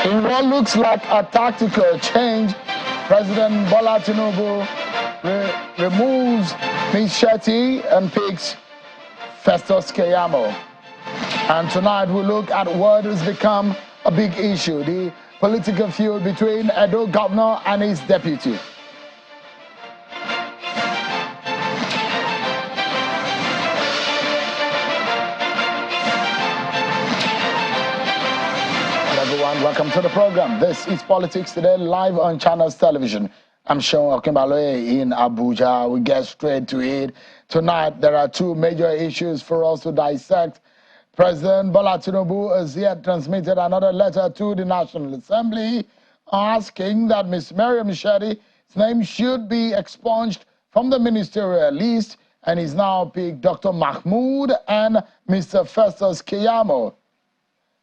In what looks like a tactical change, President Bola Tinubu removes Ms. Shetty and picks Festus Keyamo. And tonight we look at what has become a big issue, the political feud between Edo governor and his deputy. Welcome to the program. This is Politics Today, live on Channels Television. I'm Sean Okimbaloye in Abuja. We get straight to it. Tonight, there are two major issues for us to dissect. President Bola Tinubu has yet transmitted another letter to the National Assembly asking that Ms. Mariam Shetty's name should be expunged from the ministerial list, and he's now picked Dr. Mahmood and Mr. Festus Keyamo.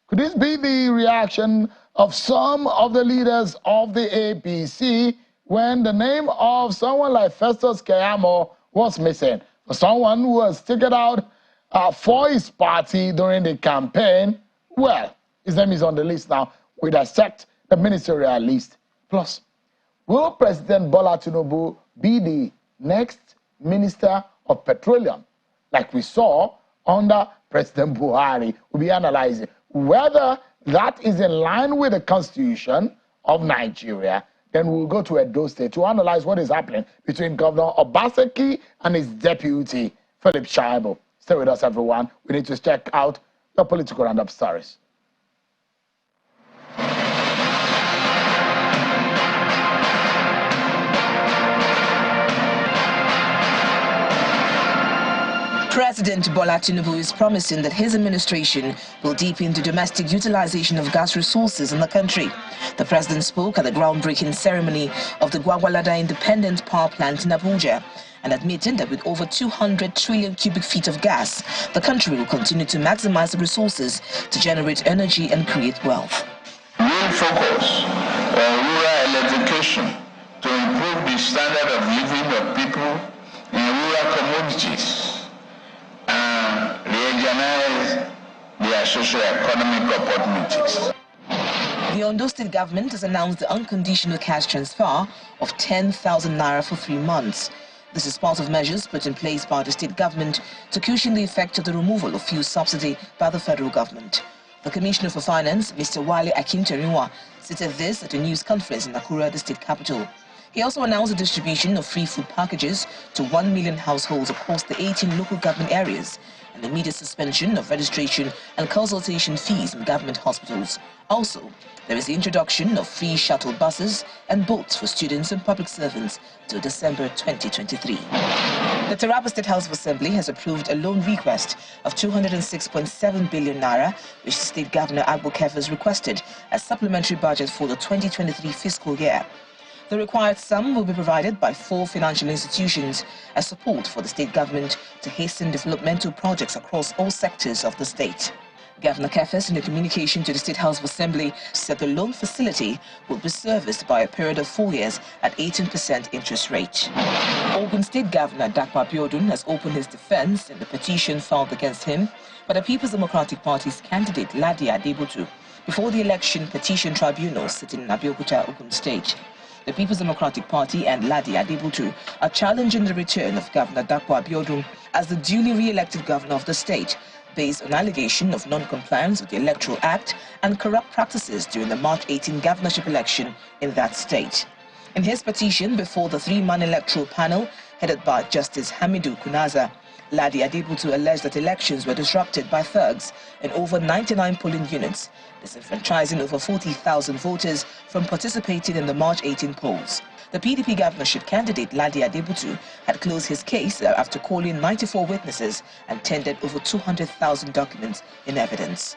Could this be the reaction of some of the leaders of the APC when the name of someone like Festus Keyamo was missing? For someone who was taken out for his party during the campaign, well, his name is on the list now. We dissect the ministerial list. Plus, will President Bola Tinubu be the next Minister of Petroleum, like we saw under President Buhari? We'll be analyzing whether that is in line with the Constitution of Nigeria. Then we'll go to Edo State to analyze what is happening between Governor Obaseki and his deputy, Philip Shaibu. Stay with us, everyone. We need to check out the political roundup stories. President Bola Tinubu is promising that his administration will deepen the domestic utilization of gas resources in the country. The president spoke at the groundbreaking ceremony of the Gwagwalada Independent Power Plant in Abuja and admitted that with over 200 trillion cubic feet of gas, the country will continue to maximize the resources to generate energy and create wealth. Main focus on rural electrification to improve the standard of living of people in rural communities and regionalize their socio-economic opportunities. The Edo State government has announced the unconditional cash transfer of 10,000 naira for 3 months. This is part of measures put in place by the state government to cushion the effect of the removal of fuel subsidy by the federal government. The Commissioner for Finance, Mr. Wale Akinteriwa, stated this at a news conference in Akura, the state capital. He also announced the distribution of free food packages to 1 million households across the 18 local government areas and the immediate suspension of registration and consultation fees in government hospitals. Also, there is the introduction of free shuttle buses and boats for students and public servants till December 2023. The Taraba State House of Assembly has approved a loan request of 206.7 billion naira, which the State Governor Agbo Kefas requested as supplementary budget for the 2023 fiscal year. The required sum will be provided by 4 financial institutions as support for the state government to hasten developmental projects across all sectors of the state. Governor Kefas, in a communication to the State House of Assembly, said the loan facility will be serviced by a period of 4 years at 18% interest rate. Ogun State Governor Dakwa Abiodun has opened his defense in the petition filed against him by the People's Democratic Party's candidate Ladi Adebutu before the election petition tribunal sitting in Abeokuta, Ogun State. The People's Democratic Party and Ladi Adebutu are challenging the return of Governor Dakwa Abiodun as the duly re-elected governor of the state, based on allegation of non-compliance with the Electoral Act and corrupt practices during the March 18 governorship election in that state. In his petition before the 3-man electoral panel headed by Justice Hamidu Kunaza, Ladi Adebutu alleged that elections were disrupted by thugs in over 99 polling units, disenfranchising over 40,000 voters from participating in the March 18 polls. The PDP governorship candidate Ladi Adebutu had closed his case after calling 94 witnesses and tendered over 200,000 documents in evidence.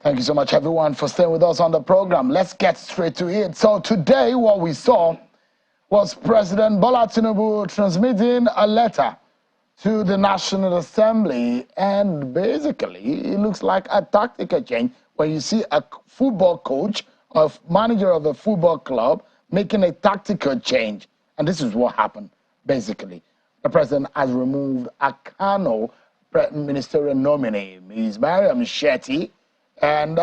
Thank you so much, everyone, for staying with us on the program. Let's get straight to it. So today, what we saw was President Bola Tinubu transmitting a letter to the National Assembly, and basically, it looks like a tactical change when you see a football coach or manager of a football club making a tactical change. And this is what happened, basically. The president has removed a Kano ministerial nominee, Ms. Mariam Shetty. And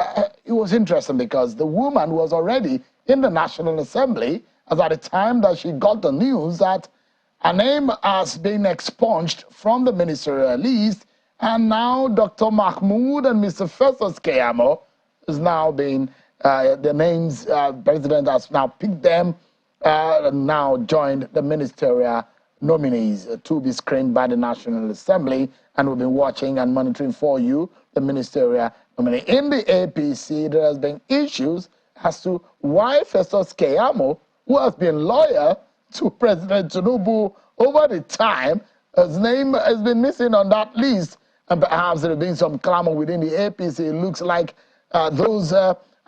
it was interesting because the woman was already in the National Assembly as at the time that she got the news that her name has been expunged from the ministerial list, and now Dr. Mahmoud and Mr. Festus Keyamo is now being, the names, president has now picked them, now joined the ministerial nominees to be screened by the National Assembly, and we've been watching and monitoring for you the ministerial nominee. In the APC, there has been issues as to why Festus Keyamo, who has been loyal to President Tinubu over the time, his name has been missing on that list, and perhaps there has been some clamor within the APC. It looks like those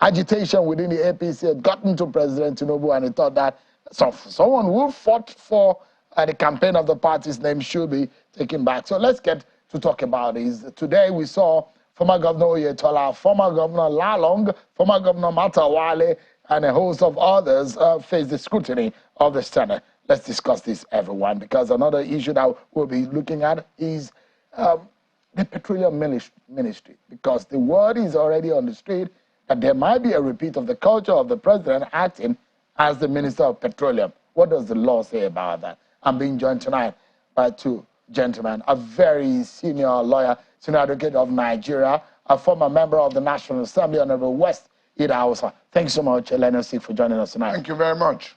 agitation within the APC had gotten to President Tinubu, and he thought that someone who fought for the campaign of the party's name should be taken back. So let's get to talk about this. Today we saw former Governor Oyetola, former Governor Lalong, former Governor Matawale, and a host of others face the scrutiny of the Senate. Let's discuss this, everyone, because another issue that we'll be looking at is the petroleum ministry, because the word is already on the street that there might be a repeat of the culture of the president acting as the Minister of Petroleum. What does the law say about that? I'm being joined tonight by two gentlemen, a very senior lawyer, senior advocate of Nigeria, a former member of the National Assembly, Honorable West Edo State. Thanks so much, Elena Sik, for joining us tonight. Thank you very much.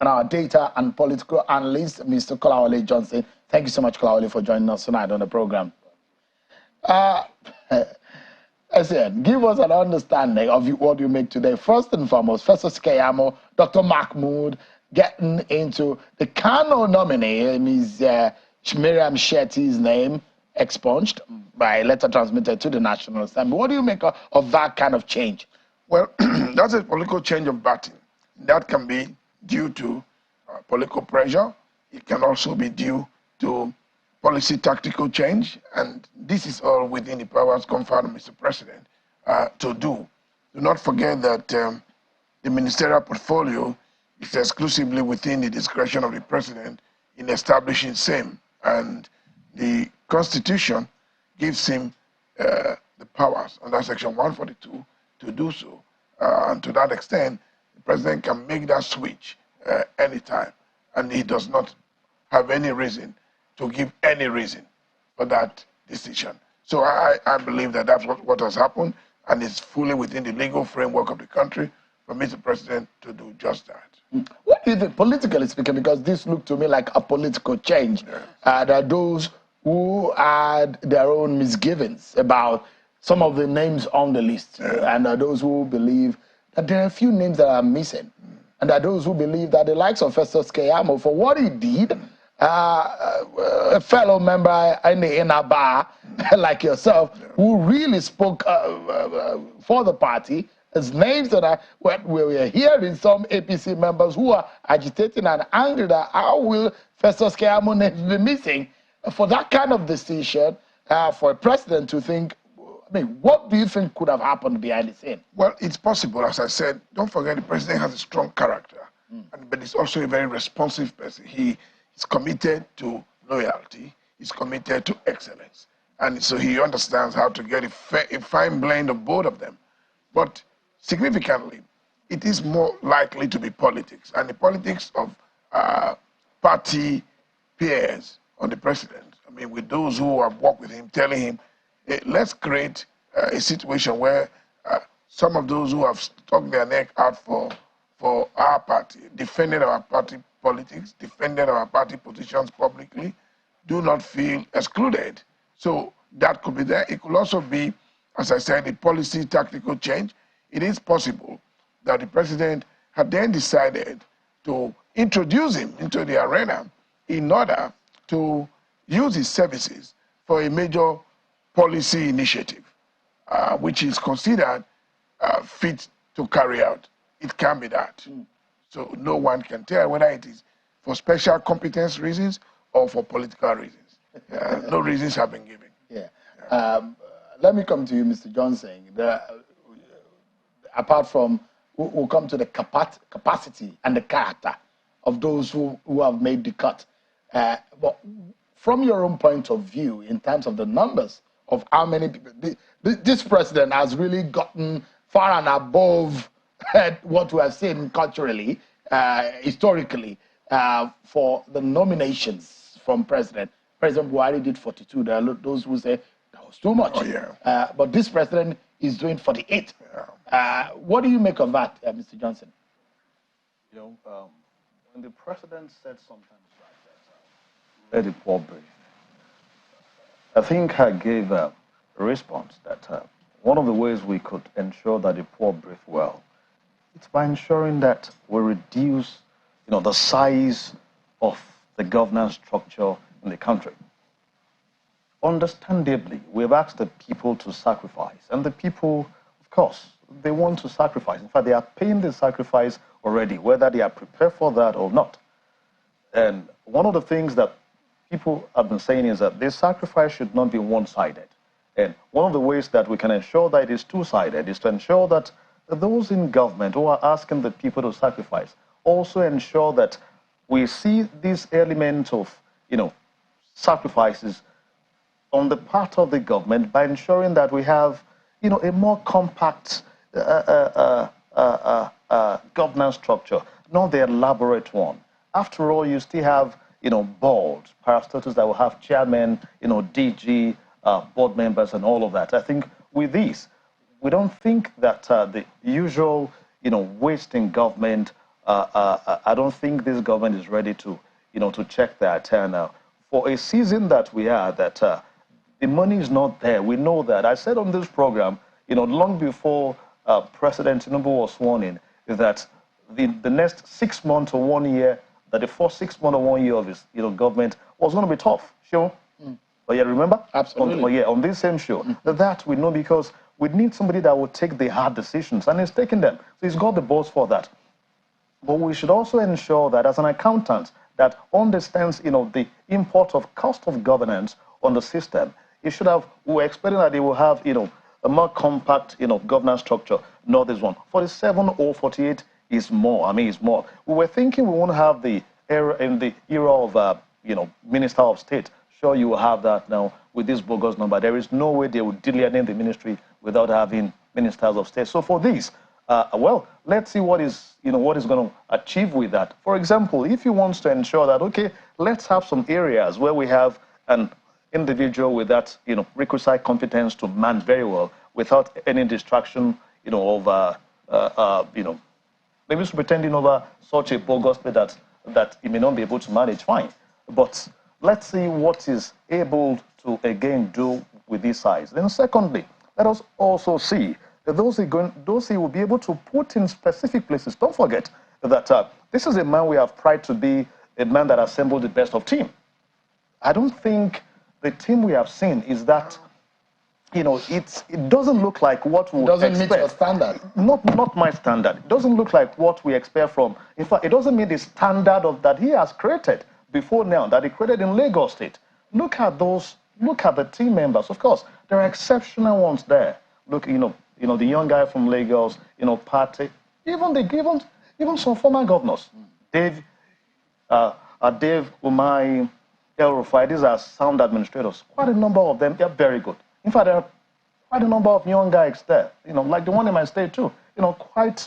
And our data and political analyst, Mr. Kolawole Johnson. Thank you so much, Kolawole, for joining us tonight on the program. SN, give us an understanding of what you make today. First and foremost, Festus Keyamo, Dr. Mahmoud, getting into the Kano nominee, Ms. Miriam Shetty's name expunged by letter transmitted to the National Assembly. What do you make of that kind of change? Well, that's a political change of party. That can be due to political pressure. It can also be due to policy tactical change. And this is all within the powers conferred on Mr. President to do. Do not forget that the ministerial portfolio is exclusively within the discretion of the president in establishing same. And the Constitution gives him the powers under Section 142 to do so. And to that extent, the president can make that switch anytime. And he does not have any reason to give any reason for that decision. So I believe that that's what has happened, and it's fully within the legal framework of the country for Mr. President to do just that. What do you think, politically speaking, because this looked to me like a political change, there are those who had their own misgivings about some of the names on the list, and there are those who believe that there are a few names that are missing, and there are those who believe that the likes of Festus Keyamo, for what he did, a fellow member in the inner bar like yourself, who really spoke for the party, as names that are, we are hearing some APC members who are agitating and angry that how will Festus Keyamo names be missing? For that kind of decision, for a president to think, I mean, what do you think could have happened behind the scene? Well, it's possible, as I said. Don't forget, the president has a strong character, but he's also a very responsive person. He is committed to loyalty. He's committed to excellence. And so he understands how to get a fine blend of both of them. But significantly, it is more likely to be politics. And the politics of party peers on the president, I mean, with those who have worked with him, telling him, hey, let's create a situation where some of those who have stuck their neck out for our party, defended our party politics, defended our party positions publicly, do not feel excluded. So that could be there. It could also be, as I said, a policy tactical change. It is possible that the president had then decided to introduce him into the arena in order to use his services for a major policy initiative, which is considered fit to carry out. It can be that. So no one can tell whether it is for special competence reasons or for political reasons. No reasons have been given. Let me come to you, Mr. Johnson. Apart from, we'll come to the capacity and the character of those who have made the cut. But from your own point of view, in terms of the numbers of how many people, this president has really gotten far and above what we are seeing culturally, historically, for the nominations from president. President Buhari did 42. There are those who say that was too much. Oh, yeah. But this president is doing 48. Yeah. What do you make of that, Mr. Johnson? You know, when the president said sometimes like that, let the poor breathe. I think I gave a response that one of the ways we could ensure that the poor breathe well, it's by ensuring that we reduce, the size of the governance structure in the country. Understandably, we've asked the people to sacrifice, and the people, of course, they want to sacrifice. In fact, they are paying the sacrifice already, whether they are prepared for that or not. And one of the things that people have been saying is that this sacrifice should not be one-sided. And one of the ways that we can ensure that it is two-sided is to ensure that those in government who are asking the people to sacrifice also ensure that we see these elements of, sacrifices on the part of the government by ensuring that we have, a more compact governance structure, not the elaborate one. After all, you still have, boards, parastatals that will have chairmen, DG, board members, and all of that. I think with this, we don't think that the usual, waste in government. I don't think this government is ready to, to check that. And for a season that we are, that the money is not there. We know that. I said on this program, long before President Tinubu was sworn in, is that the next 6 months or 1 year, that the first 6 months or 1 year of his government was going to be tough. Sure. But yeah, remember? Absolutely. On this same show. That we know because we need somebody that will take the hard decisions, and he's taking them. So he's got the balls for that. But we should also ensure that as an accountant that understands, the import of cost of governance on the system, it should have, we're expecting that it will have, a more compact, governance structure, not this one. 47 or 48 is more. I mean, it's more. We were thinking we won't have the era in the era of, Minister of State. Sure, you will have that now with this bogus number. There is no way they would delineate the ministry without having ministers of state. So for this, well, let's see what is going to achieve with that. For example, if he wants to ensure that, okay, let's have some areas where we have an individual with that, requisite competence to manage very well without any distraction, of, maybe just pretending over such a bogus state that he may not be able to manage, fine. But let's see what is able to, again, do with this size. Then secondly, let us also see that those he will be able to put in specific places. Don't forget that this is a man we have pride to be a man that assembled the best of team. I don't think the team we have seen is that, it doesn't look like what we expect. It doesn't meet your standard. Not my standard. It doesn't look like what we expect from, in fact, it doesn't meet the standard of that he has created before now, that he created in Lagos State. Look at the team members. Of course, there are exceptional ones there. Look, the young guy from Lagos, Party, even some former governors. Dave Umai, El Rufai, these are sound administrators. Quite a number of them, they're very good. In fact, there are quite a number of young guys there, like the one in my state too, quite,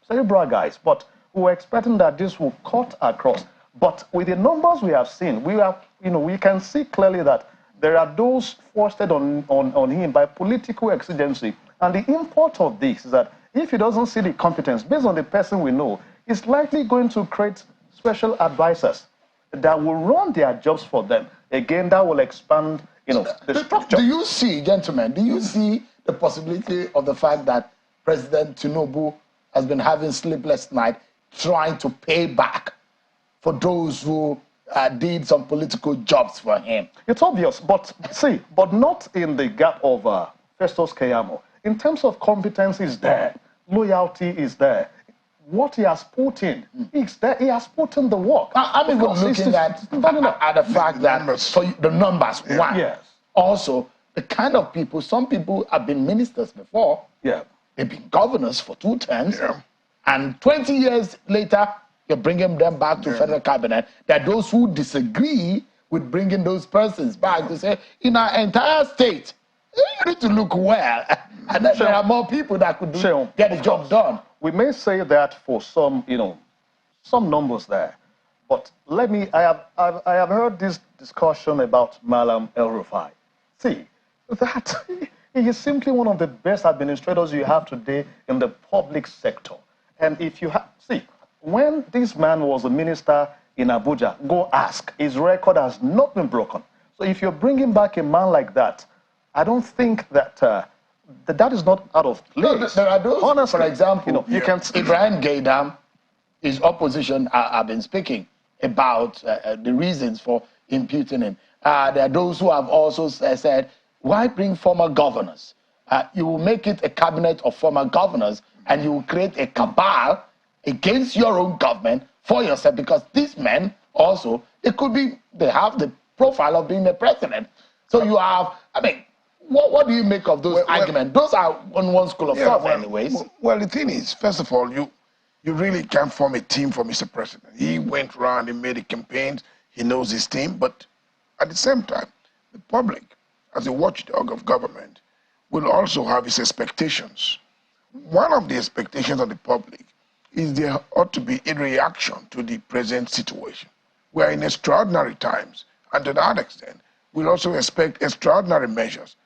cerebral guys. But we were expecting that this will cut across. But with the numbers we have seen, we can see clearly that there are those foisted on him by political exigency. And the import of this is that if he doesn't see the competence, based on the person we know, he's likely going to create special advisors that will run their jobs for them. Again, that will expand, the structure. Do you see, gentlemen, the possibility of the fact that President Tinubu has been having sleepless nights trying to pay back for those who did some political jobs for him? It's obvious, but not in the gap of Festus Keyamo. In terms of competence is there, loyalty is there. What he has put in, is there. He has put in the work. I'm even looking at the fact that for the numbers, one. Yes. Also, the kind of people, some people have been ministers before. Yeah. They've been governors for 2 terms. Yeah. And 20 years later, you're bringing them back to federal cabinet. There are those who disagree with bringing those persons back to say, in our entire state, you need to look well. And then there are more people that could get the job done. We may say that for some, some numbers there. But I have heard this discussion about Malam El-Rufai. See, that he is simply one of the best administrators you have today in the public sector. And if you see, when this man was a minister in Abuja, go ask. His record has not been broken. So if you're bringing back a man like that, I don't think that that is not out of place. No, there are those, honestly, for example, you can Ibrahim Gaidam, his opposition have been speaking about the reasons for imputing him. There are those who have also said, why bring former governors? You will make it a cabinet of former governors and you will create a cabal against your own government for yourself, because these men also, they have the profile of being the president. So you have, I mean, what do you make of those arguments? Those are on one school of thought anyways. Well, the thing is, first of all, you really can't form a team for Mr. President. He went around and made a campaign. He knows his team. But at the same time, the public, as a watchdog of government, will also have its expectations. One of the expectations of the public is there ought to be a reaction to the present situation. We are in extraordinary times, and to that extent, we'll also expect extraordinary measures.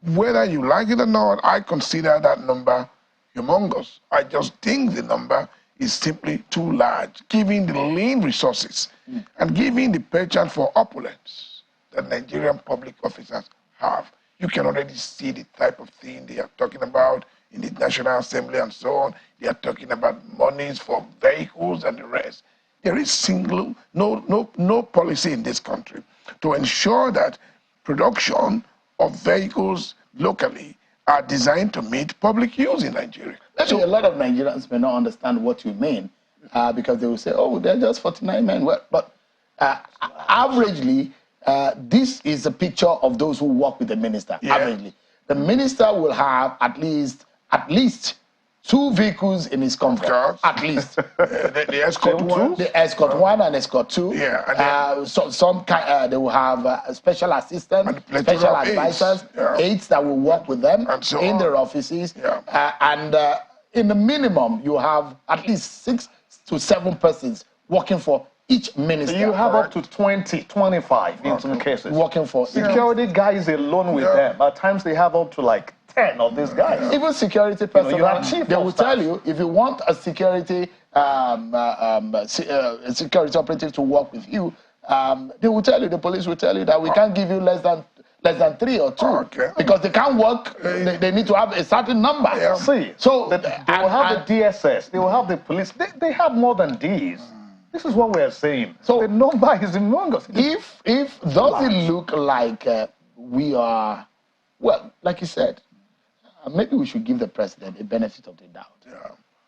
Whether you like it or not, I consider that number humongous. I just think the number is simply too large, given the lean resources and given the penchant for opulence that Nigerian public officers have. You can already see the type of thing they are talking about in the National Assembly and so on. They are talking about monies for vehicles and the rest. There is no policy in this country to ensure that production of vehicles locally are designed to meet public use in Nigeria. Actually, a lot of Nigerians may not understand what you mean because they will say, oh, they're just 49 men. Well, but averagely, this is a picture of those who work with the minister, averagely. The minister will have at least 2 vehicles in his convoy. At least. The escort one? The escort 1 and escort 2. Yeah. And they will have special assistants, special advisors, aides that will work with them in their offices. And in the minimum, you have at least 6 to 7 persons working for each minister. So you have up to 20, 25 in some cases. Working for security guys alone with them. At times they have up to like 10 of these guys. Even security personnel, they will tell you, if you want a security security operative to work with you, they will tell you, the police will tell you that we can't give you less than 3 or 2 because they can't work. They need to have a certain number. See, so they will have the DSS, they will have the police. They have more than these. This is what we are saying. So the number is humongous. If does it look like we are, well, like you said, maybe we should give the president a benefit of the doubt.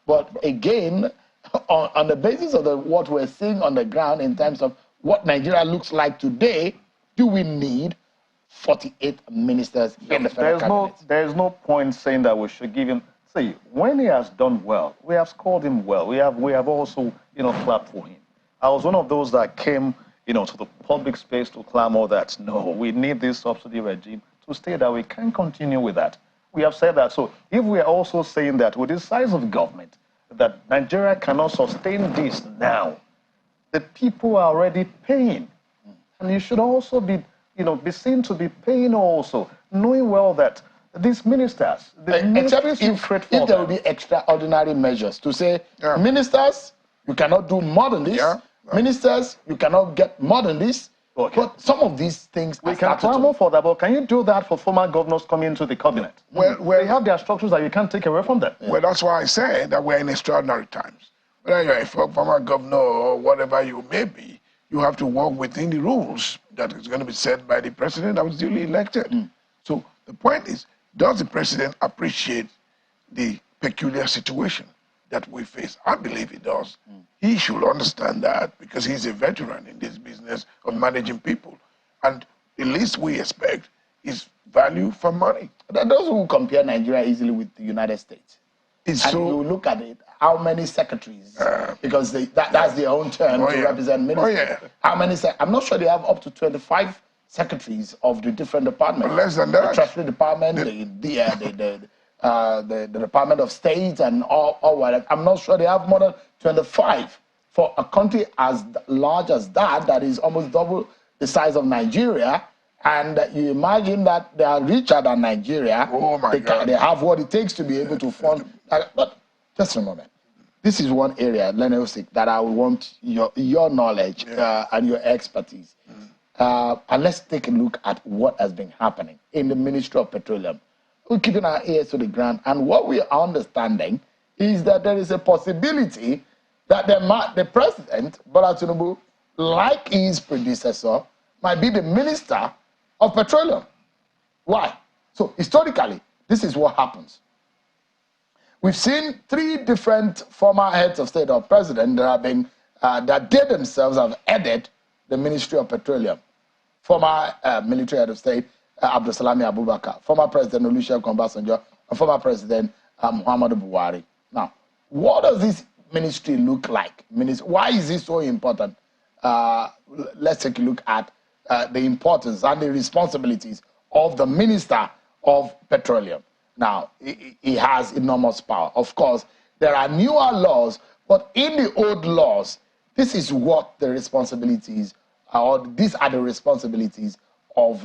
But again, on the basis of what we're seeing on the ground in terms of what Nigeria looks like today, do we need 48 ministers in the federal cabinet? There's no point saying that we should give him. See, when he has done well, we have scored him well. We have also, clapped for him. I was one of those that came, to the public space to clamor that, no, we need this subsidy regime to stay, that we can't continue with that. We have said that. So if we are also saying that with the size of government, that Nigeria cannot sustain this now, the people are already paying. And you should also be seen to be paying also, knowing well that these ministers, except if there will be extraordinary measures to say, ministers, you cannot do more than this. Ministers, you cannot get more than this. But some of these things we can clamor for that, but can you do that for former governors coming into the cabinet? Well, they have their structures that you can't take away from them. Well, that's why I say that we're in extraordinary times. Whether you're a former governor or whatever you may be, you have to work within the rules that is going to be set by the president that was duly elected. So the point is, does the president appreciate the peculiar situation that we face? I believe he does. He should understand that because he's a veteran in this business of managing people. And the least we expect is value for money. There are those who compare Nigeria easily with the United States. And you look at it, how many secretaries? Because that's their own term to represent ministers. How many? I'm not sure they have up to 25 secretaries of the different departments. Less than that. The Treasury Department, the Department of State, and all that. I'm not sure they have more than 25 for a country as large as that is almost double the size of Nigeria. And you imagine that they are richer than Nigeria. Oh my God. They have what it takes to be able to fund. But just a moment. This is one area, Lenosik, that I want your knowledge and your expertise. And let's take a look at what has been happening in the Ministry of Petroleum. We're keeping our ears to the ground. And what we are understanding is that there is a possibility that the president, Bola Tinubu, like his predecessor, might be the Minister of Petroleum. Why? So historically, this is what happens. We've seen 3 different former heads of state or president that have been that they themselves have headed the Ministry of Petroleum. Former military head of state Abdulsalami Abubakar, former President Olusegun Obasanjo, and former President Muhammadu Buhari. Now, what does this ministry look like? Why is this so important? Let's take a look at the importance and the responsibilities of the Minister of Petroleum. Now, he has enormous power. Of course, there are newer laws, but in the old laws, this is what the responsibilities or these are the responsibilities of,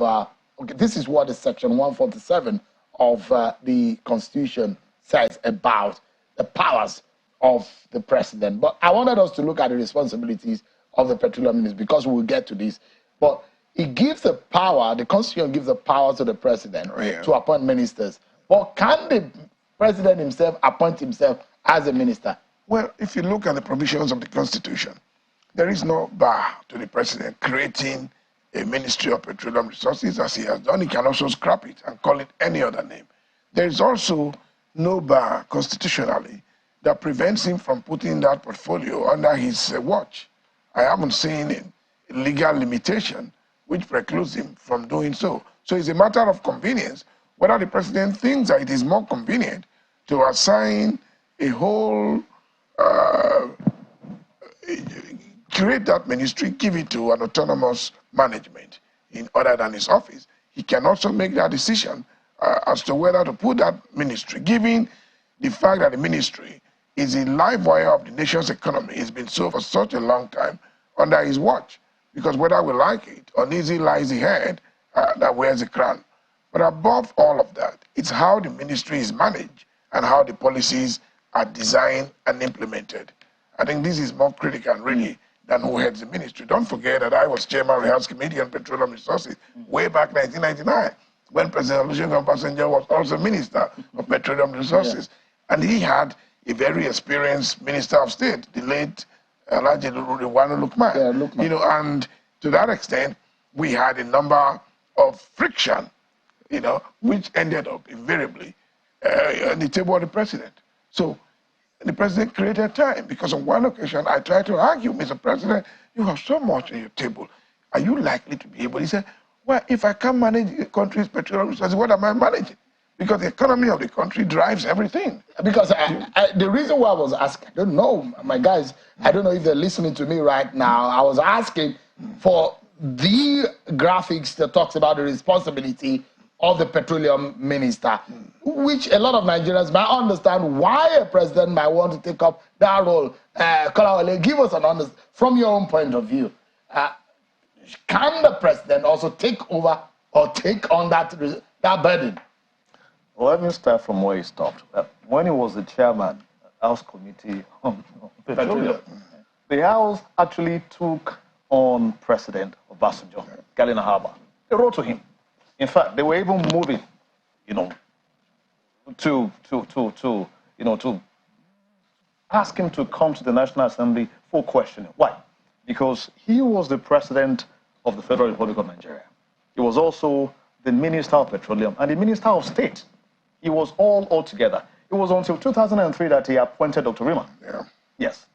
this is what the section 147 of the Constitution says about the powers of the president. But I wanted us to look at the responsibilities of the petroleum minister because we'll get to this. But it gives the power, the Constitution gives the power to the president to appoint ministers. But can the president himself appoint himself as a minister? Well, if you look at the provisions of the Constitution, there is no bar to the president creating a Ministry of Petroleum Resources as he has done. He can also scrap it and call it any other name. There is also no bar constitutionally that prevents him from putting that portfolio under his watch. I haven't seen a legal limitation which precludes him from doing so. So it's a matter of convenience, whether the president thinks that it is more convenient to assign a whole, create that ministry, give it to an autonomous management in other than his office. He can also make that decision as to whether to put that ministry, given the fact that the ministry is a live wire of the nation's economy. It's been so for such a long time under his watch. Because whether we like it, uneasy lies the head that wears the crown. But above all of that, it's how the ministry is managed and how the policies are designed and implemented. I think this is more critical, really, than who heads the ministry. Don't forget that I was chairman of the House Committee on Petroleum Resources way back in 1999, when President Olusegun Obasanjo was also Minister of Petroleum Resources. Yeah. And he had a very experienced Minister of State, the late Alhaji Lukman. Yeah, Lukman. You know, and to that extent, we had a number of friction, you know, which ended up invariably on the table of the president. So the president created time because on one occasion I tried to argue, Mr. President, you have so much on your table. Are you likely to be able? He said, well, if I can't manage the country's petroleum resources, what am I managing? Because the economy of the country drives everything. Because the reason why I was asking, I don't know, my guys, I don't know if they're listening to me right now. I was asking for the graphics that talks about the responsibility of the petroleum minister, which a lot of Nigerians might understand why a president might want to take up that role. Kolawole, give us an understanding from your own point of view. Can the president also take over or take on that burden? Well, let me start from where he stopped. When he was the chairman House Committee on Petroleum, the House actually took on President Obasanjo, Galina Harbour. They wrote to him. In fact, they were even moving, you know, to ask him to come to the National Assembly for questioning. Why? Because he was the president of the Federal Republic of Nigeria. He was also the Minister of Petroleum and the Minister of State. He was all together. It was until 2003 that he appointed Dr. Rima. Yeah. Yes.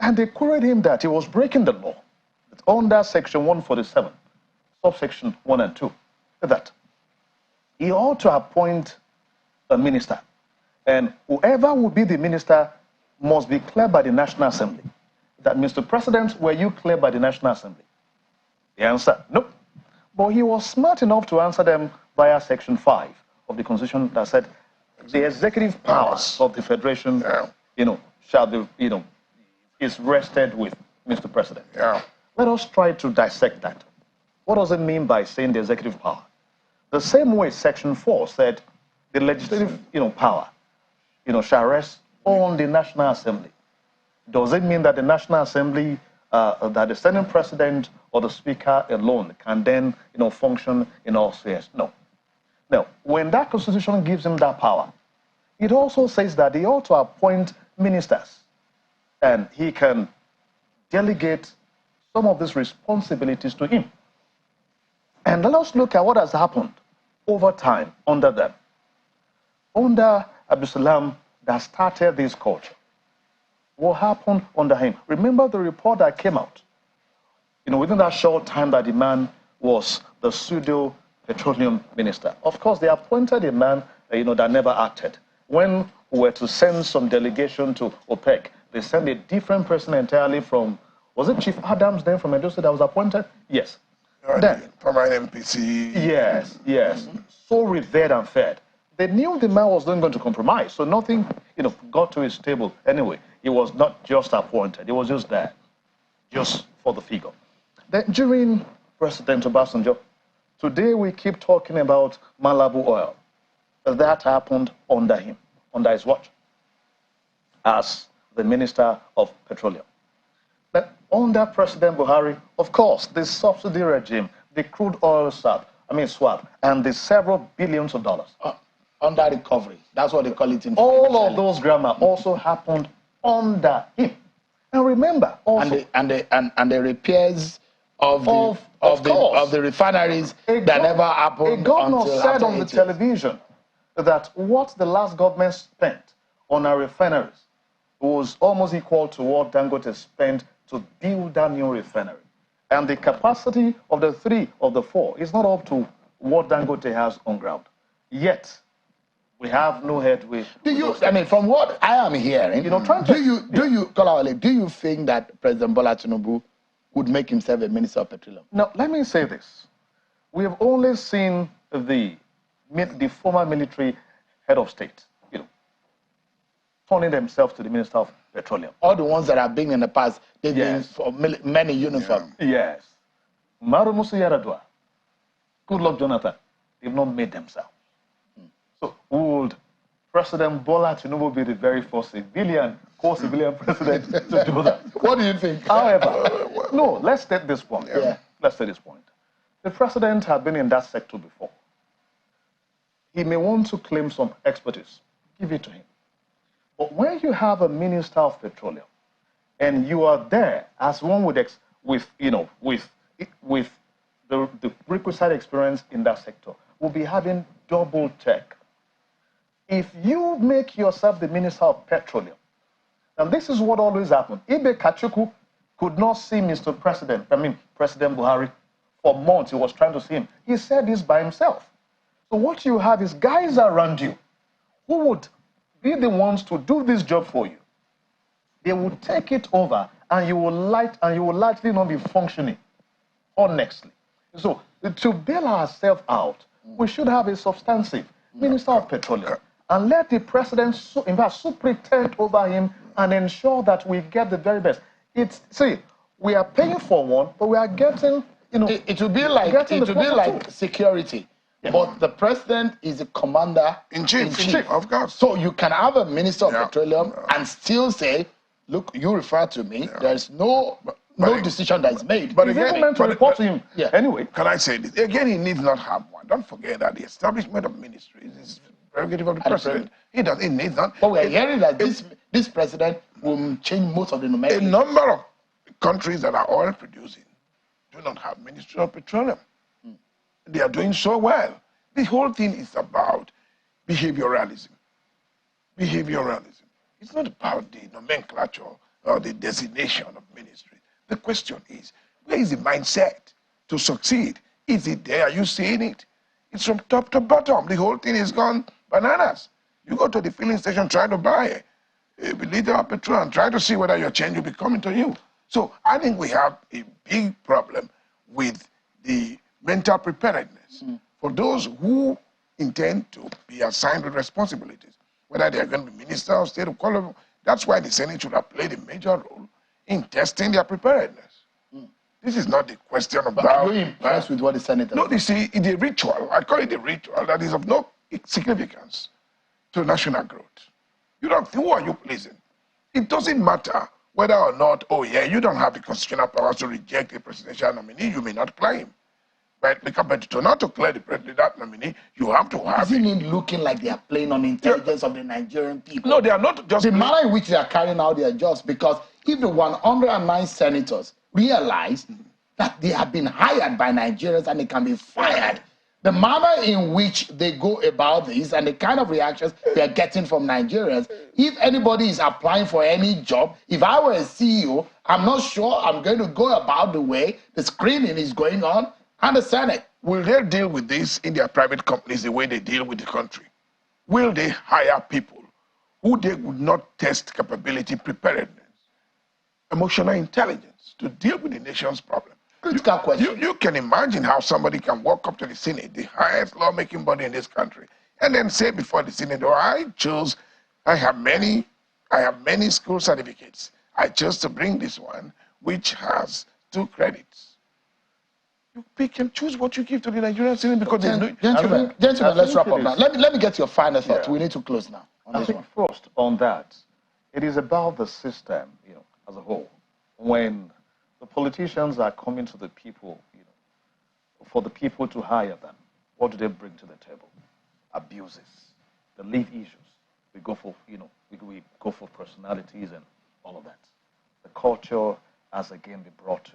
And they queried him that he was breaking the law. It's under Section 147, subsection 1 and 2. That he ought to appoint a minister. And whoever would be the minister must be cleared by the National Assembly. That, Mr. President, were you cleared by the National Assembly? The answer, nope. But he was smart enough to answer them via Section 5 of the Constitution that said the executive powers of the Federation, shall be, is rested with Mr. President. Yeah. Let us try to dissect that. What does it mean by saying the executive power? The same way Section 4 said the legislative, power, shall rest on the National Assembly. Does it mean that the National Assembly, that the Senate President or the Speaker alone can then, function in all spheres? No. Now, when that Constitution gives him that power, it also says that he ought to appoint ministers, and he can delegate some of these responsibilities to him. And let us look at what has happened over time under them. Under Abdulsalam, that started this culture. What happened under him? Remember the report that came out? Within that short time that the man was the pseudo petroleum minister. Of course, they appointed a man, that never acted. When we were to send some delegation to OPEC, they sent a different person entirely from, was it Chief Adams then from Edo State that was appointed? Yes. Then, from an MPC. Yes, yes. So revered and fed. They knew the man was not going to compromise, so nothing, got to his table anyway. He was not just appointed. He was just there, just for the figure. Then during President Obasanjo, today we keep talking about Malabu oil. That happened under him, under his watch, as the Minister of Petroleum. Then under President Buhari, of course, the subsidy regime, the crude oil swap, and the several billions of dollars. Under recovery. That's what they call it in all of those grammar also happened under him. And remember, also, and the repairs of the refineries that never happened. A governor until said after on the 80. television that what the last government spent on our refineries was almost equal to what Dangote spent to build that new refinery. And the capacity of the 3 of the 4 is not up to what Dangote has on ground. Yet, we have no headway. From what I am hearing, do you think that President Bola Tinubu would make himself a Minister of Petroleum? Now, let me say this. We have only seen the former military head of state, turning themselves to the Minister of Petroleum. All the ones that have been in the past, they've been for many uniforms. Yes. Maru Musa Yaradua, good luck, Jonathan. They've not made themselves. So would President Bola Tinubu be the very first civilian president to do that? What do you think? However, no, let's take this point. Yeah. Let's take this point. The president had been in that sector before. He may want to claim some expertise. Give it to him. But when you have a Minister of Petroleum, and you are there as one with the requisite experience in that sector, will be having double check. If you make yourself the Minister of Petroleum, and this is what always happened. Ibe Kachuku could not see Mr. President, President Buhari, for months. He was trying to see him. He said this by himself. So what you have is guys around you who would be the ones to do this job for you. They will take it over, and you will likely not be functioning honestly. So to bail ourselves out, we should have a substantive Minister of Petroleum and let the president, superintend over him and ensure that we get the very best. We are paying for one, but we are getting, it will be like security. Yeah. But the president is a commander-in-chief, of course. So you can have a Minister of Petroleum and still say, look, you refer to me, there's no decision that is made. But again, meant to report to him. Yeah. Anyway. Can I say this? Again, he needs not have one. Don't forget that the establishment of ministries is prerogative of the president. He needs not. But we're hearing that this president will change most of the nomenclature. A number of countries that are oil producing do not have Ministry of Petroleum. They are doing so well. The whole thing is about behavioralism. Behavioralism. It's not about the nomenclature or the designation of ministry. The question is, where is the mindset to succeed? Is it there? Are you seeing it? It's from top to bottom. The whole thing is gone bananas. You go to the filling station trying to buy liter of petrol and try to see whether your change will be coming to you. So I think we have a big problem with the mental preparedness for those who intend to be assigned with responsibilities, whether they are going to be minister of state or qualified. That's why the Senate should have played a major role in testing their preparedness. This is not the question about... But are you impressed with what the Senate has done? No, you see, it's a ritual. I call it a ritual that is of no significance to national growth. You don't think, who are you pleasing? It doesn't matter whether or not, oh yeah, you don't have the constitutional powers to reject a presidential nominee, you may not claim. But to not to clear the that nominee, you have to have... Isn't it looking like they are playing on intelligence of the Nigerian people? No, they are not just... The manner in which they are carrying out their jobs, because if the 109 senators realize that they have been hired by Nigerians and they can be fired, the manner in which they go about this and the kind of reactions they are getting from Nigerians, if anybody is applying for any job, if I were a CEO, I'm not sure I'm going to go about the way the screening is going on and the Senate. Will they deal with this in their private companies the way they deal with the country? Will they hire people who they would not test capability, preparedness, emotional intelligence to deal with the nation's problem? Critical question. You can imagine how somebody can walk up to the Senate, the highest lawmaking body in this country, and then say before the Senate, oh, I have many school certificates. I chose to bring this one, which has 2 credits. You pick and choose what you give to the Nigerian Senate because Gentlemen, let's wrap up now. Let me get your final thought. We need to close now. I think first on that, it is about the system, as a whole. When the politicians are coming to the people, for the people to hire them, what do they bring to the table? Abuses, the lead issues. We go for, we go for personalities and all of that. The culture has again been brought to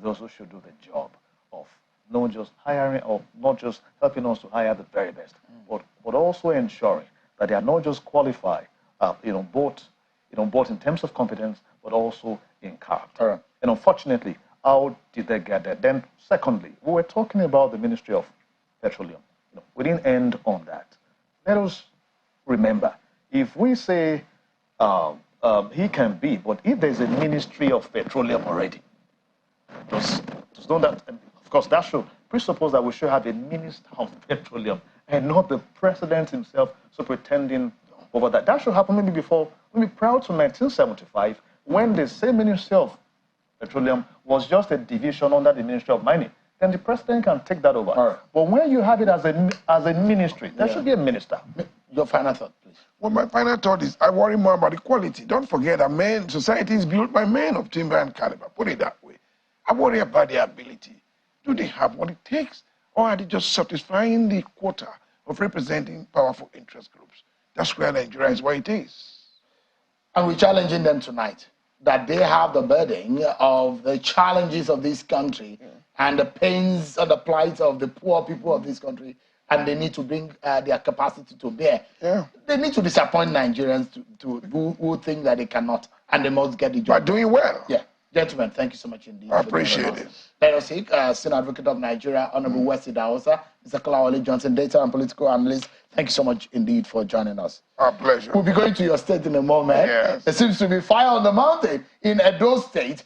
those who should do the job of not just hiring or not just helping us to hire the very best, but also ensuring that they are not just qualified, both in terms of competence, but also in character. And unfortunately, how did they get there? Then, secondly, we were talking about the Ministry of Petroleum. We didn't end on that. Let us remember, if we say he can be, but if there's a Ministry of Petroleum already, just know that. Of course, that should presuppose that we should have a Minister of Petroleum and not the President himself superintending over that. That should happen maybe prior to 1975, when the same Ministry of Petroleum was just a division under the Ministry of Mining. Then the President can take that over. But when you have it as a ministry, there should be a minister. Your final thought, please. Well, my final thought is I worry more about equality. Don't forget that society is built by men of timber and caliber. Put it that way. I worry about their ability. Do they have what it takes? Or are they just satisfying the quota of representing powerful interest groups? That's where Nigeria is where it is. And we're challenging them tonight that they have the burden of the challenges of this country and the pains and the plight of the poor people of this country, and they need to bring their capacity to bear. They need to disappoint Nigerians who think that they cannot, and they must get the job. By doing well. Gentlemen, thank you so much indeed. I appreciate it. Let us seek Senior Advocate of Nigeria, Honorable Wesley Dawosa, Mr. Kolawole Johnson, data and political analyst. Thank you so much indeed for joining us. Our pleasure. We'll be going to your state in a moment. There seems to be fire on the mountain in Edo State.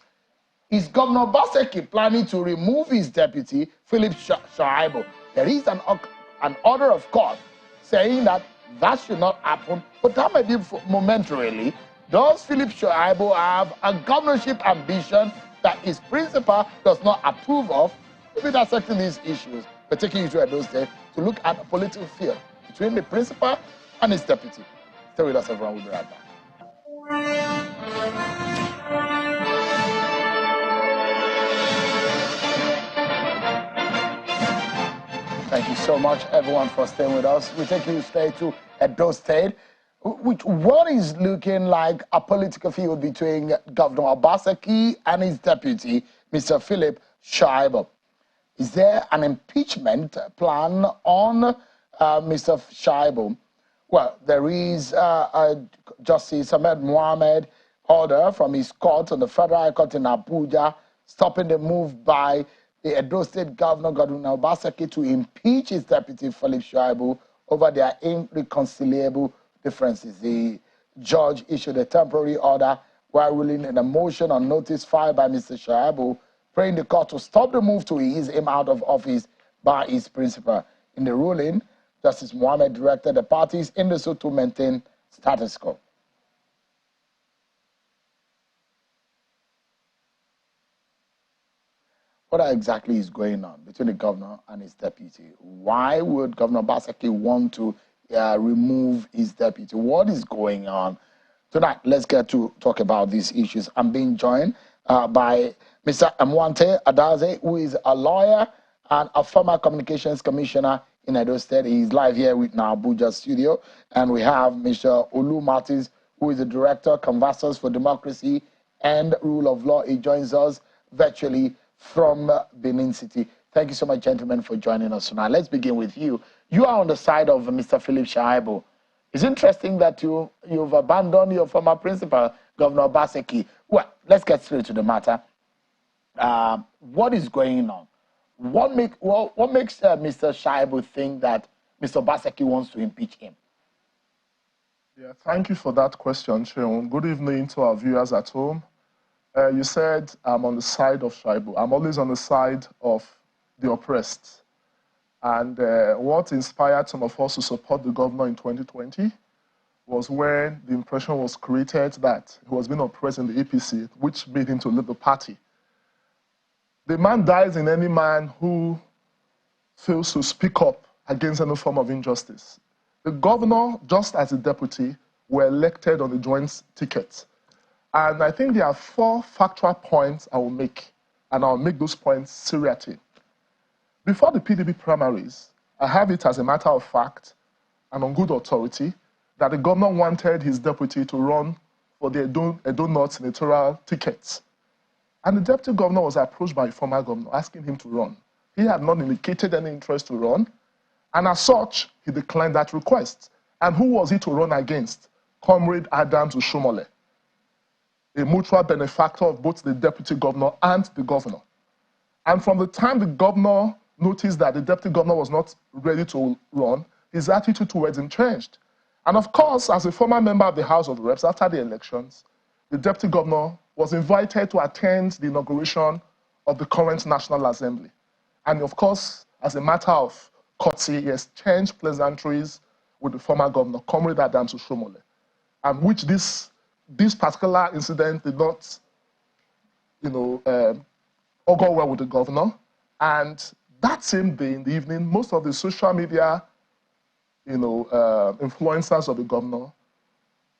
Is Governor Obaseki planning to remove his deputy, Philip Shaibu? There is an order of court saying that should not happen, but that may be momentarily. Does Philip Shaibu have a governorship ambition that his principal does not approve of? Maybe that's affecting these issues. We're taking you to Edo State to look at a political field between the principal and his deputy. Stay with us, everyone. We'll be right back. Thank you so much, everyone, for staying with us. We take you straight to Edo State, what is looking like a political field between Governor Obaseki and his deputy, Mr. Philip Shaibu. Is there an impeachment plan on Mr. Shaibu? Well, there is Justice Ahmed Mohamed order from his court on the Federal High Court in Abuja stopping the move by the Edo State Governor, Governor Obaseki, to impeach his deputy, Philip Shaibu, over their irreconcilable differences. The judge issued a temporary order while ruling in a motion on notice filed by Mr. Shaibu, praying the court to stop the move to ease him out of office by his principal. In the ruling, Justice Mohammed directed the parties in the suit to maintain status quo. What exactly is going on between the governor and his deputy? Why would Governor Obaseki want to remove his deputy? What is going on? Tonight, let's get to talk about these issues. I'm being joined by Mr. Mwante Adaze, who is a lawyer and a former communications commissioner in Edo State. He's live here with our Abuja studio. And we have Mr. Olu Martins, who is the director, Canvassers for Democracy and Rule of Law. He joins us virtually from Benin City. Thank you so much, gentlemen, for joining us tonight. Let's begin with you. You are on the side of Mr. Philip Shaibu. It's interesting that you've abandoned your former principal, Governor Obaseki. Well, let's get straight to the matter. What is going on? What makes Mr. Shaibu think that Mr. Obaseki wants to impeach him? Yeah, thank you for that question, Sheon. Good evening to our viewers at home. You said I'm on the side of Shaibu. I'm always on the side of the oppressed. And what inspired some of us to support the governor in 2020 was when the impression was created that he was being oppressed in the APC, which made him to leave the party. The man dies in any man who fails to speak up against any form of injustice. The governor, just as the deputy, were elected on the joint ticket. And I think there are 4 factual points I will make, and I'll make those points seriatim. Before the PDP primaries, I have it as a matter of fact and on good authority that the governor wanted his deputy to run for the Edo North senatorial tickets. And the deputy governor was approached by a former governor asking him to run. He had not indicated any interest to run, and as such, he declined that request. And who was he to run against? Comrade Adams Ushomole, a mutual benefactor of both the deputy governor and the governor. And from the time the governor noticed that the deputy governor was not ready to run, his attitude towards him changed. And of course, as a former member of the House of Reps after the elections, the deputy governor was invited to attend the inauguration of the current National Assembly. And of course, as a matter of courtesy, he exchanged pleasantries with the former governor, Comrade Adams Ushomole, and which this particular incident did not, augur well with the governor. And that same day in the evening, most of the social media, influencers of the governor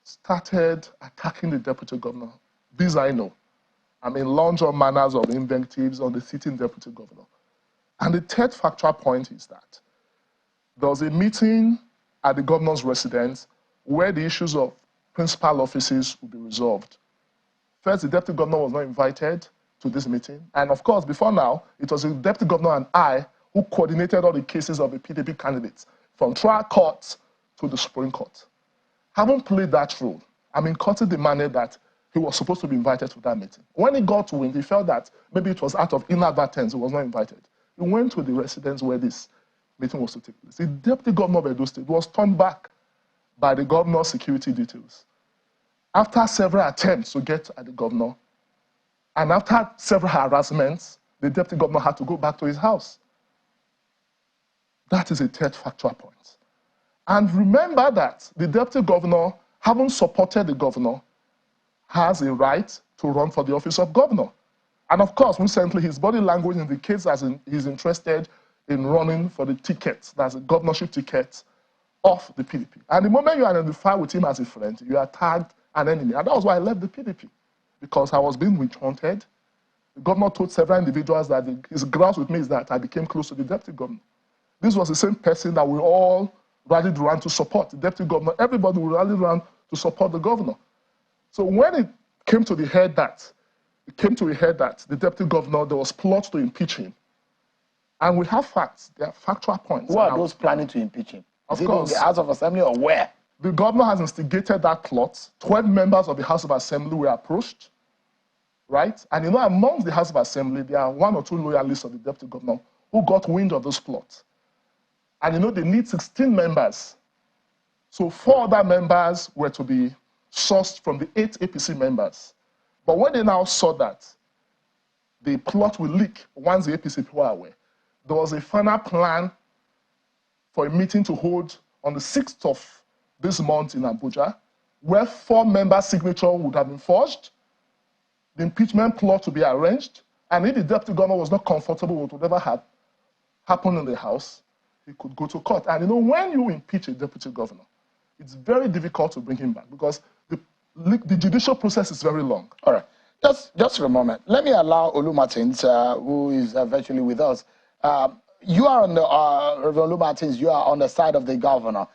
started attacking the deputy governor. This I know. I mean, launch all manners of invectives on the sitting deputy governor. And the third factual point is that there was a meeting at the governor's residence where the issues of principal offices will be resolved. First, the deputy governor was not invited to this meeting. And of course, before now, it was the deputy governor and I who coordinated all the cases of the PDP candidates, from trial court to the Supreme Court. Having played that role, court demanded that he was supposed to be invited to that meeting. When he got to wind, he felt that maybe it was out of inadvertence he was not invited. He went to the residence where this meeting was to take place. The deputy governor of Edo State was turned back by the governor's security details. After several attempts to get at the governor, and after several harassments, the deputy governor had to go back to his house. That is a third factual point. And remember that the deputy governor, having supported the governor, has a right to run for the office of governor. And of course, recently, his body language indicates that he's interested in running for the ticket, that's a governorship ticket, of the PDP. And the moment you identify with him as a friend, you are tagged an enemy. And that was why I left the PDP, because I was being witch-hunted. The governor told several individuals that his grounds with me is that I became close to the deputy governor. This was the same person that we all rallied around to support, the deputy governor. Everybody would rally around to support the governor. So when it came to a head that the deputy governor, there was plots to impeach him. And we have facts, there are factual points. Who are those planning to impeach him? Of Is course. it in the House of Assembly or where? The governor has instigated that plot. 12 members of the House of Assembly were approached, right? And amongst the House of Assembly, there are 1 or 2 loyalists of the deputy governor who got wind of those plots. And they need 16 members. So 4 other members were to be sourced from the 8 APC members. But when they now saw that the plot will leak once the APC people are aware, there was a final plan for a meeting to hold on the 6th of this month in Abuja, where 4 members' signature would have been forged, the impeachment plot to be arranged, and if the deputy governor was not comfortable with whatever had happened in the House, he could go to court. And you know, when you impeach a deputy governor, it's very difficult to bring him back because the judicial process is very long. All right. Just for a moment, let me allow Olu Martins, who is virtually with us. You are on the, Reverend Olu Martins, you are on the side of the governor.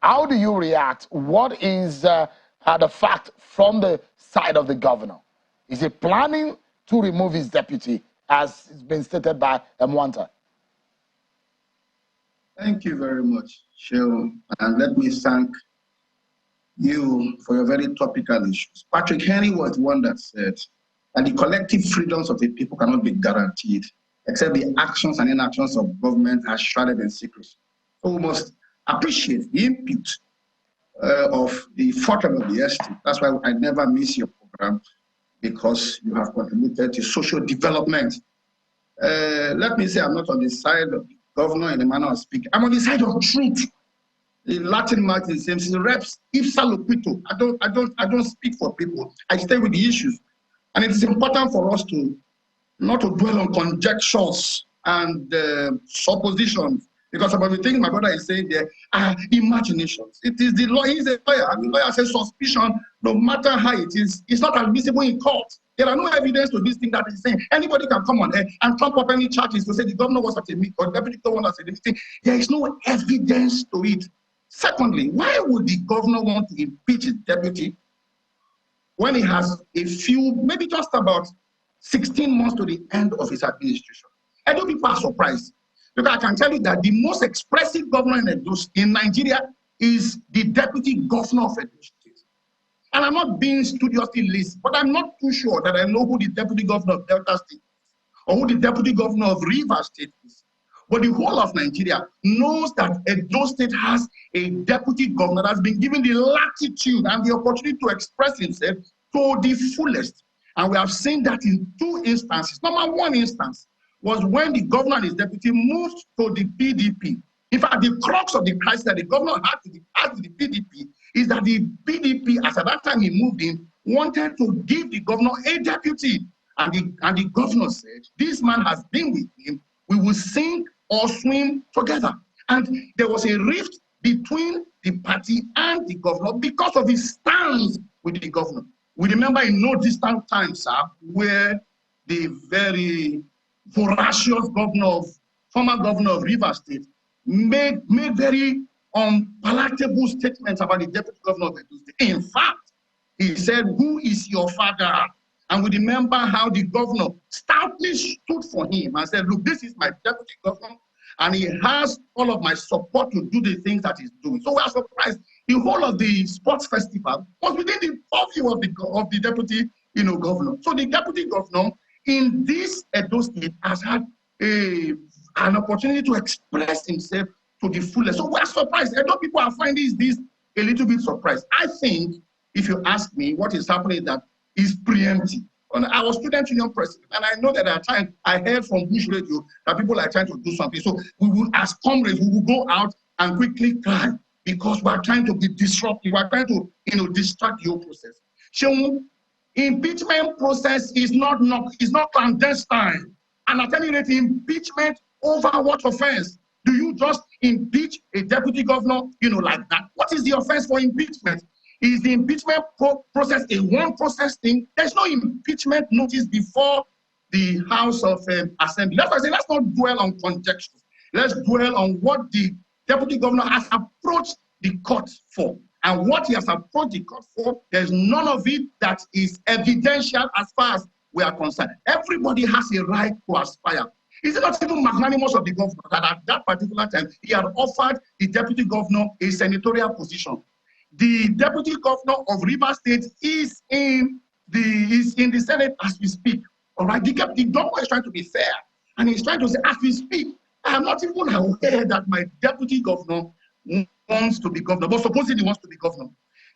How do you react? What is the fact from the side of the governor? Is he planning to remove his deputy, as it's been stated by Mwanta? Thank you very much, Sheol, and let me thank you for your very topical issues. Patrick Henry was the one that said that the collective freedoms of the people cannot be guaranteed except the actions and inactions of government are shrouded in secrecy. So we must appreciate the input of the foreman of the estate. That's why I never miss your program, because you have contributed to social development. Let me say I'm not on the side of the governor in the manner of speaking. I'm on the side of truth. The Latin Martin says, "Reps ipsa loquito." I don't speak for people. I stay with the issues, and it is important for us to not to dwell on conjectures and suppositions, because some of the things my brother is saying there are imaginations. It is the law. He's a lawyer, and the lawyer says suspicion, no matter how it is, it's not admissible in court. There are no evidence to this thing that is saying. Anybody can come on air and trump up any charges to say the governor was at a meeting or the deputy governor was at a meeting. There is no evidence to it. Secondly, why would the governor want to impeach his deputy when he has a few, maybe just about 16 months to the end of his administration? I know people are surprised, because I can tell you that the most expressive governor in Nigeria is the deputy governor of Edo State. And I'm not being studiously lazy, but I'm not too sure that I know who the deputy governor of Delta State is or who the deputy governor of Rivers State is. But the whole of Nigeria knows that Edo State has a deputy governor that has been given the latitude and the opportunity to express himself to the fullest. And we have seen that in 2 instances. Number 1 instance was when the governor and his deputy moved to the PDP. In fact, the crux of the crisis that the governor had to the PDP is that the PDP, as at that time he moved in, wanted to give the governor a deputy. And the governor said, this man has been with him, we will sink or swim together. And there was a rift between the party and the governor because of his stance with the governor. We remember in no distant times, sir, where the very voracious former governor of Rivers State made very unpalatable statements about the deputy governor of Edo State. In fact, he said, "Who is your father?" And we remember how the governor stoutly stood for him and said, "Look, this is my deputy governor, and he has all of my support to do the things that he's doing." So we are surprised. The whole of the sports festival was within the purview of the deputy, governor. So the deputy governor in this Edo State has had an opportunity to express himself to the fullest. So we are surprised. Edo people are finding this a little bit surprised. I think, if you ask me, what is happening is that is preemptive. I was student union president, and I know that at times I heard from Bush Radio that people are trying to do something. So we will, as comrades, we will go out and quickly cry because we are trying to be disruptive. We are trying to, distract your process. So, impeachment process is not clandestine. And at any rate, impeachment over what offense? Do you just impeach a deputy governor, like that? What is the offense for impeachment? Is the impeachment process a one-process thing? There's no impeachment notice before the House of Assembly. That's why I say let's not dwell on conjectures. Let's dwell on what the deputy governor has approached the court for. And what he has approached the court for, there's none of it that is evidential as far as we are concerned. Everybody has a right to aspire. Is it not even magnanimous of the governor that at that particular time he had offered the deputy governor a senatorial position? The deputy governor of Rivers State is in the Senate as we speak. All right, the governor is trying to be fair, and he's trying to say, as we speak, I am not even aware that my deputy governor wants to be governor, but supposedly he wants to be governor.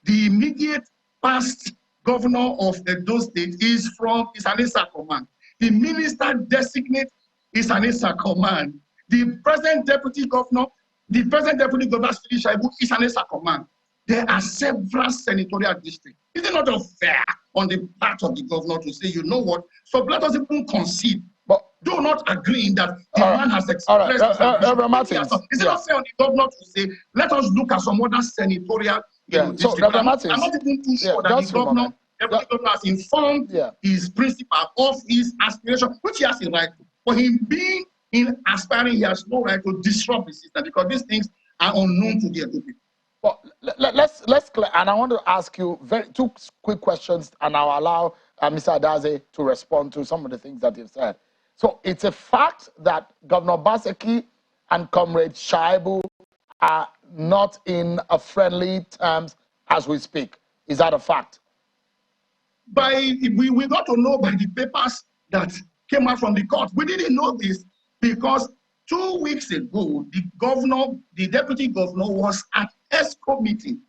The immediate past governor of Edo State is an ISA command. The minister designate is an ISA command. The present deputy governor, Shaibu, is an ISA command. There are several senatorial districts. Is it not fair on the part of the governor to say, you know what? So let us even concede. But do not agree that the man has expressed his ambition. Is it not fair on the governor to say, let us look at some other senatorial districts? So, I'm not even too sure that the governor, every governor has informed his principal of his aspiration, which he has a right to. For him being aspiring, he has no right to disrupt the system because these things are unknown to the Edo people. Well, let's and I want to ask you two quick questions, and I'll allow Mr. Adaze to respond to some of the things that you've said. So it's a fact that Governor Baseki and Comrade Shaibu are not in a friendly terms as we speak. Is that a fact? We got to know by the papers that came out from the court. We didn't know this because 2 weeks ago, the deputy governor was at ESCO meeting.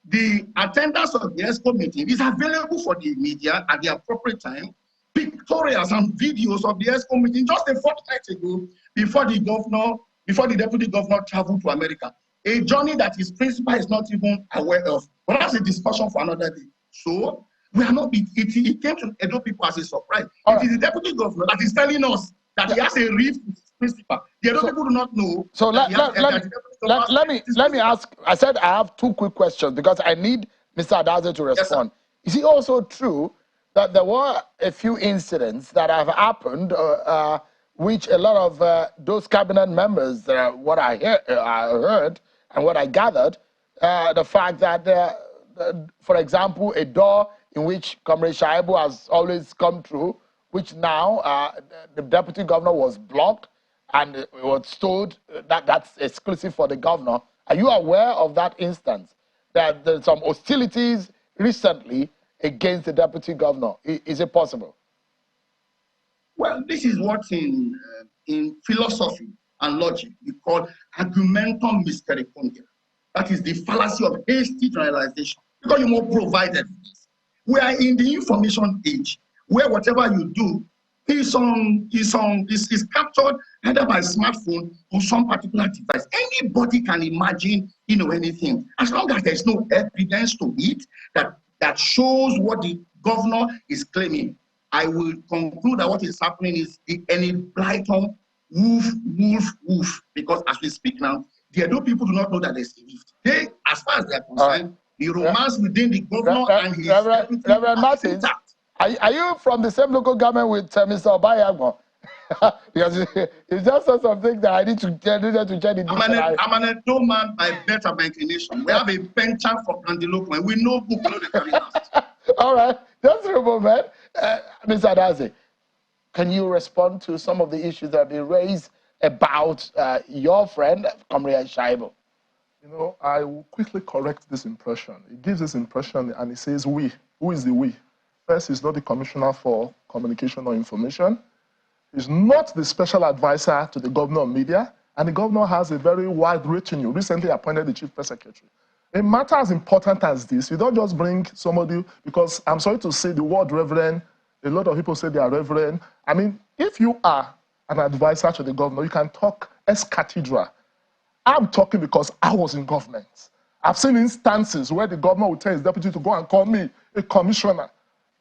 The attendance of the ESCO meeting is available for the media at the appropriate time. Pictorials and videos of the ESCO meeting just a fortnight ago before the deputy governor traveled to America. A journey that his principal is not even aware of. But that's a discussion for another day. So we are not. It came to Edo people as a surprise. It is the deputy governor that is telling us that he has a rift with his principal. The Edo people do not know. So let me ask. I said I have two quick questions because I need Mr. Adaze to respond. Yes, is it also true that there were a few incidents that have happened, which a lot of those cabinet members, what I heard and what I gathered, the fact that, for example, a door in which Comrade Shaibu has always come through, which now the deputy governor was blocked and it was told that that's exclusive for the governor. Are you aware of that instance? That there's some hostilities recently against the deputy governor. Is it possible? Well, this is what in philosophy and logic we call argumentum misericordia. That is the fallacy of hasty generalization. Because you must provide evidence. We are in the information age where whatever you do is captured either by smartphone or some particular device. Anybody can imagine, anything. As long as there's no evidence to it that shows what the governor is claiming, I will conclude that what is happening is any blighton, woof. Because as we speak now, the Edo people do not know that there's a rift. They, as far as they are concerned, the romance within the governor and his Reverend Martin, are you from the same local government with Mr. Obayagbo? Because it's just something that I need to check the dictionary. I'm an Edo man by birth and by inclination. We have a penchant for Candiloquent. We know book, we know the carry last. All right, just a moment. Mr. Adaze, can you respond to some of the issues that have been raised about your friend, Comrade Shaibu? I will quickly correct this impression. It gives this impression and it says we. Who is the we? First, he's not the Commissioner for Communication or Information. He's not the special advisor to the governor of media. And the governor has a very wide retinue, recently appointed the chief press secretary. A matter as important as this, you don't just bring somebody, because I'm sorry to say the word reverend, a lot of people say they are reverend. I mean, if you are an advisor to the governor, you can talk ex cathedra. I'm talking because I was in government. I've seen instances where the governor would tell his deputy to go and call me a commissioner.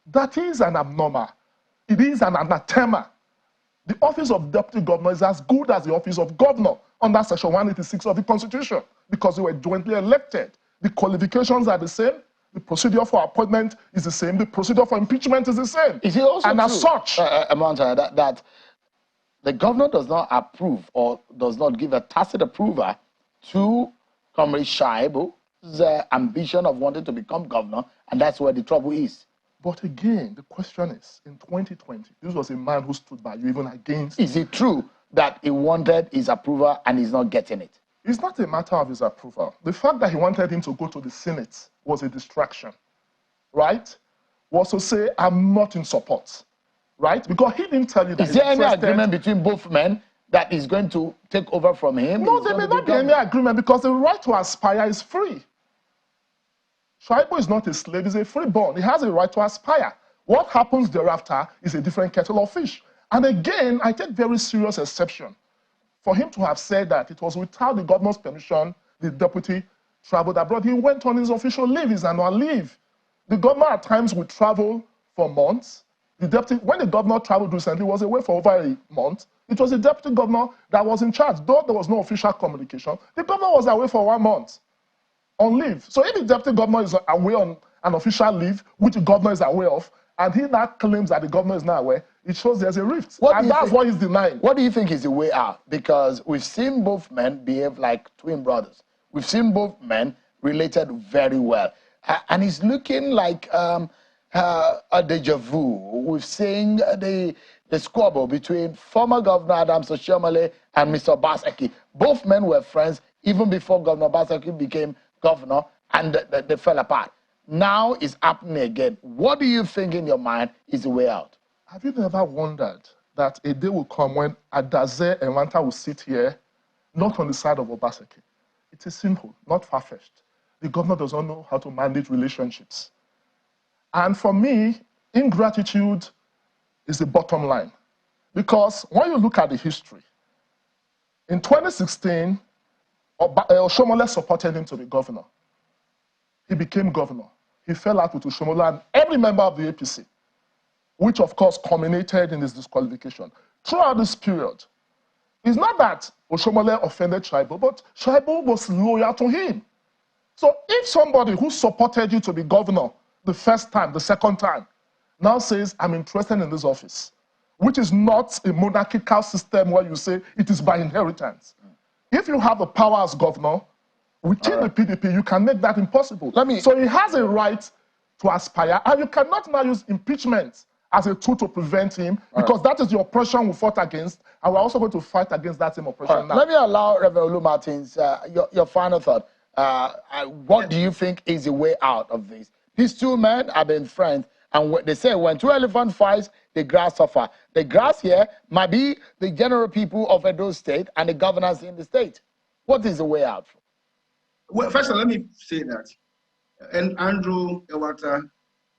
That is an abnormal. It is an anathema. The office of deputy governor is as good as the office of governor under section 186 of the Constitution because they were jointly elected. The qualifications are the same. The procedure for appointment is the same. The procedure for impeachment is the same. Is it also and true, as such, Amanda, that the governor does not approve or does not give a tacit approval to Comrade Shaibu's ambition of wanting to become governor, and that's where the trouble is? But again, the question is, in 2020, this was a man who stood by you even against... Is it true that he wanted his approval and he's not getting it? It's not a matter of his approval. The fact that he wanted him to go to the Senate was a distraction, right? Was to say, I'm not in support, right? Because he didn't tell you that... Is there any agreement between both men that is going to take over from him? No, there may not be any agreement because the right to aspire is free. Shaibu is not a slave, he's a freeborn. He has a right to aspire. What happens thereafter is a different kettle of fish. And again, I take very serious exception for him to have said that it was without the governor's permission the deputy traveled abroad. He went on his official leave, his annual leave. The governor at times would travel for months. The deputy, when the governor traveled recently, was away for over a month. It was the deputy governor that was in charge. Though there was no official communication, the governor was away for 1 month on leave. So if the deputy governor is away on an official leave, which the governor is aware of, and he now claims that the governor is not aware, it shows there's a rift. And that's what he's denying. What do you think is the way out? Because we've seen both men behave like twin brothers. We've seen both men related very well. And it's looking like a deja vu. We've seen the squabble between former Governor Adams Oshiomhole and Mr. Obaseki. Both men were friends even before Governor Obaseki became governor, and they fell apart. Now it's happening again. What do you think in your mind is the way out? Have you never wondered that a day will come when Adaze and Wanta will sit here, not on the side of Obaseki? It is simple, not far-fetched. The governor does not know how to manage relationships. And for me, ingratitude is the bottom line. Because when you look at the history, in 2016, Oshiomhole supported him to be governor. He became governor. He fell out with Oshiomhole and every member of the APC, which of course culminated in his disqualification. Throughout this period, it's not that Oshiomhole offended Shaibu, but Shaibu was loyal to him. So if somebody who supported you to be governor the first time, the second time, now says, I'm interested in this office, which is not a monarchical system where you say it is by inheritance. If you have the power as governor, within the PDP, you can make that impossible. So he has a right to aspire, and you cannot now use impeachment as a tool to prevent him, because that is the oppression we fought against, and we're also going to fight against that same oppression now. Let me allow Reverend Olu Martins, your final thought. What do you think is the way out of this? These two men have been friends, and they say when two elephants fight, the grass suffer. The grass here might be the general people of Edo State and the governors in the state. What is the way out? Well, first of all, let me say that and Andrew Ewata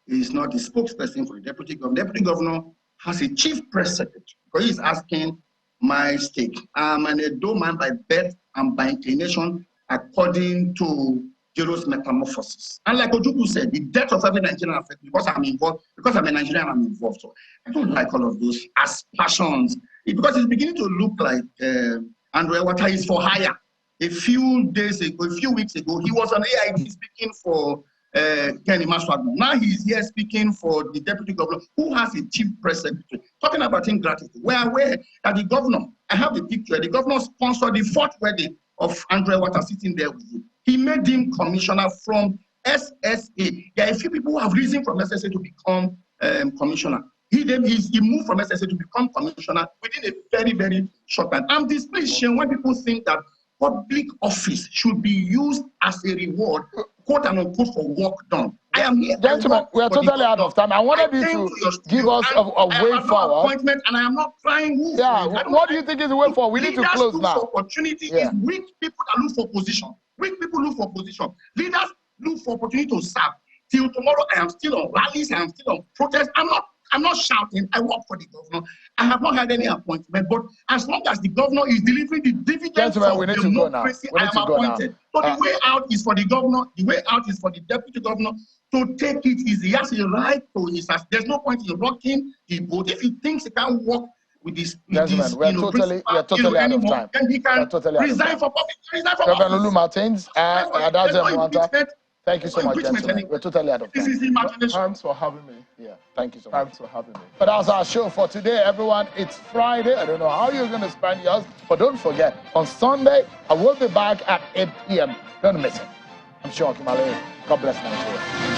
is not the spokesperson for the deputy governor. The deputy governor has a chief press secretary because he's asking my stake. I'm an Edo man by birth and by inclination, according to Jero's metamorphosis. And like Ojukwu said, the death of every Nigerian affects me because I'm involved, because I'm a Nigerian, I'm involved. So I don't like all of those aspersions because it's beginning to look like Andrew Ewata is for hire. A few weeks ago, he was on AID speaking for Kenny Maswadu. Now he's here speaking for the deputy governor, who has a chief press secretary, talking about ingratitude. We're aware that the governor, I have the picture, the governor sponsored the 4th wedding of Andrew Ewata sitting there with you. He made him commissioner from SSA. There are a few people who have risen from SSA to become commissioner. He moved from SSA to become commissioner within a very, very short time. I'm displeased when people think that public office should be used as a reward, quote and unquote, for work done. I am here. Gentlemen, we are totally out of time. I wanted you to give us a way forward. Appointment, and I am not trying wolf. Yeah, what do you think is the way forward? We need to close now. Leaders look for opportunity is weak people that look for position. Weak people look for position. Leaders look for opportunity to serve. Till tomorrow, I am still on rallies, I am still on protests. I'm not shouting. I work for the governor. I have not had any appointment, but as long as the governor is delivering the dividends of democracy, I am appointed. So the way out is for the governor. The way out is for the deputy governor to take it easy. He has a right to his. There's no point in rocking the boat. If he thinks he can't work with this, we are totally out of time. Then he can resign for public. Reverend Olu Martins, thank you so much, gentlemen. We're totally out of time. This is imagination. Thanks for having me. Yeah, thank you so much. Thanks for having me. But that's our show for today, everyone. It's Friday. I don't know how you're going to spend yours, but don't forget, on Sunday, I will be back at 8 p.m. Don't miss it. I'm sure Kimale. God bless Nigeria.